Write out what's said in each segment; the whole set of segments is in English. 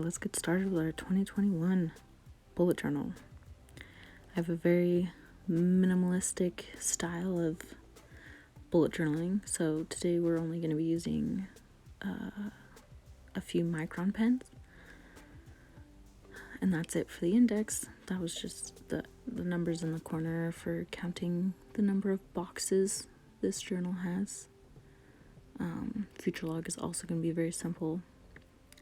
let's get started with our 2021 bullet journal. I have a very minimalistic style of bullet journaling, so today we're only going to be using a few Micron pens, and that's it for the index. That was just the numbers in the corner for counting the number of boxes this journal has. Future log is also going to be very simple.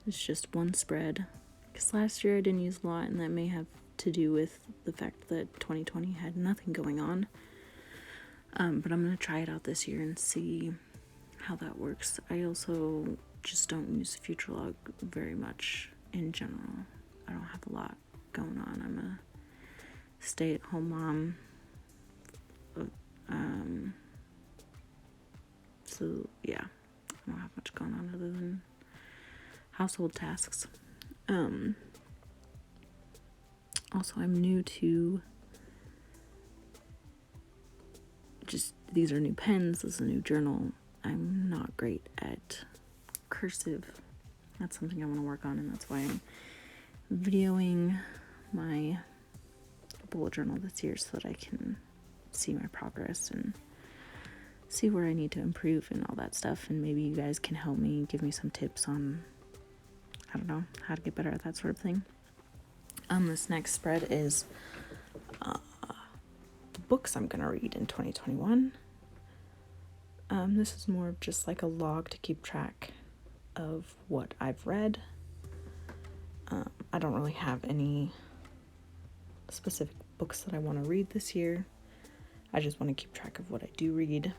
It's just one spread, because last year I didn't use a lot, and that may have to do with the fact that 2020 had nothing going on. But I'm going to try it out this year and see how that works. I also just don't use future log very much in general. I don't have a lot going on. I'm a stay-at-home mom. So yeah, I don't have much going on other than household tasks. Also, I'm new to these are new pens, this is a new journal. I'm not great at cursive. That's something I want to work on, and that's why I'm videoing my bullet journal this year so that I can see my progress and see where I need to improve and all that stuff. And maybe you guys can help me, give me some tips on, I don't know, how to get better at that sort of thing. This next spread is the books I'm gonna read in 2021. This is more of just like a log to keep track of what I've read. I don't really have any specific books that I want to read this year. I just want to keep track of what I do read.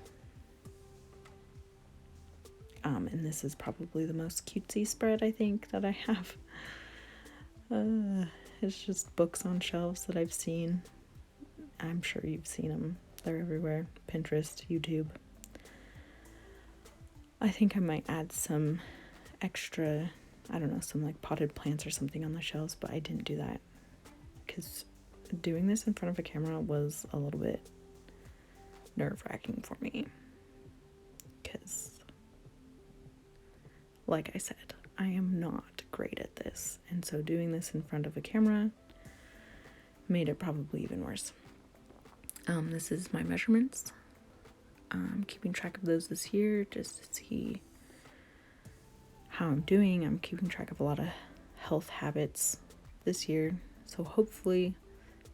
And this is probably the most cutesy spread I think that I have. It's just books on shelves that I've seen. I'm sure you've seen them. They're everywhere. Pinterest, YouTube. I think I might add some extra, I don't know, some like potted plants or something on the shelves, but I didn't do that because doing this in front of a camera was a little bit nerve-wracking for me. Because, like I said, I am not great at this, and so doing this in front of a camera made it probably even worse. This is my measurements. I'm keeping track of those this year just to see how I'm doing. I'm keeping track of a lot of health habits this year, so hopefully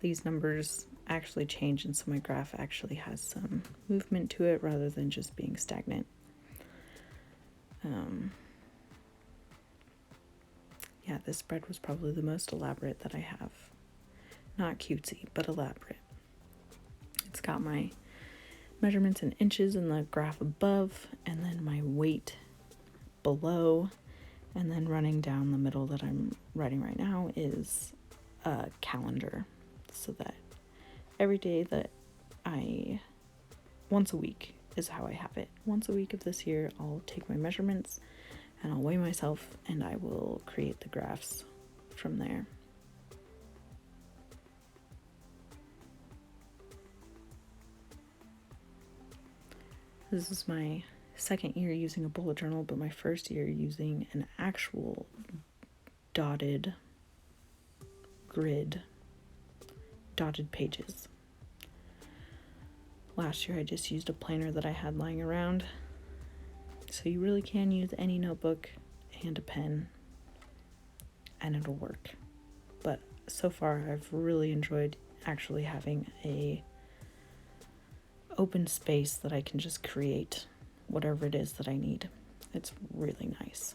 these numbers actually change and so my graph actually has some movement to it rather than just being stagnant. Yeah, this spread was probably the most elaborate that I have. Not cutesy, but elaborate. It's got my measurements in inches in the graph above, and then my weight below, and then running down the middle that I'm writing right now is a calendar, so that every day that once a week is how I have it. Once a week of this year, I'll take my measurements and I'll weigh myself, and I will create the graphs from there. This is my second year using a bullet journal, but my first year using an actual dotted pages. Last year I just used a planner that I had lying around. So you really can use any notebook and a pen and it'll work. But so far I've really enjoyed actually having a open space that I can just create whatever it is that I need. It's really nice.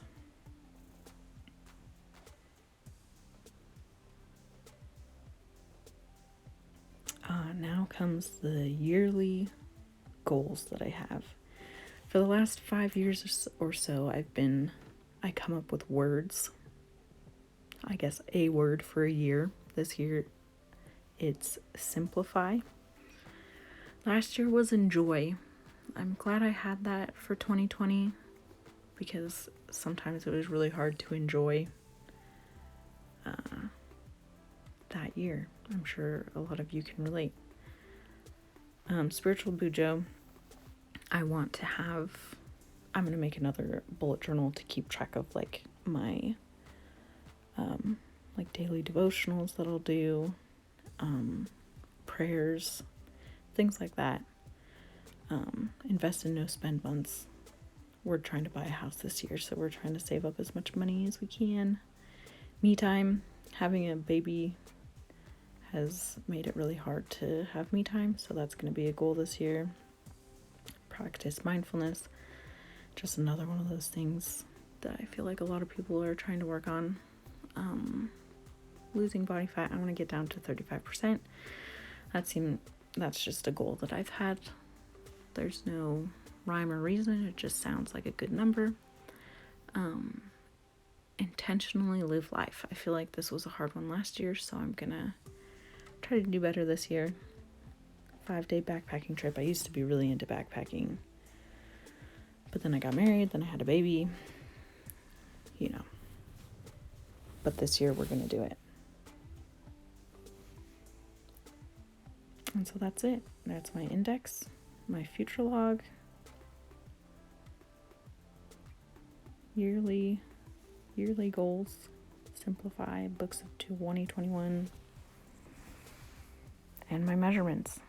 Now comes the yearly goals that I have. For the last 5 years or so, I come up with words. I guess a word for a year. This year, it's simplify. Last year was enjoy. I'm glad I had that for 2020 because sometimes it was really hard to enjoy that year. I'm sure a lot of you can relate. Spiritual BuJo. I'm going to make another bullet journal to keep track of like my like daily devotionals that I'll do, prayers, things like that. Invest in no spend months. We're trying to buy a house this year, so we're trying to save up as much money as we can. Me time. Having a baby has made it really hard to have me time, so that's going to be a goal this year. Practice mindfulness. Just another one of those things that I feel like a lot of people are trying to work on. Losing body fat. I want to get down to 35%. That's just a goal that I've had. There's no rhyme or reason. It just sounds like a good number. Intentionally live life. I feel like this was a hard one last year, so I'm gonna try to do better this year. 5-day backpacking trip. I used to be really into backpacking, but then I got married, then I had a baby, but this year we're gonna do it. And so that's it. That's my index, my future log, yearly goals, simplify, books of 2021, and my measurements.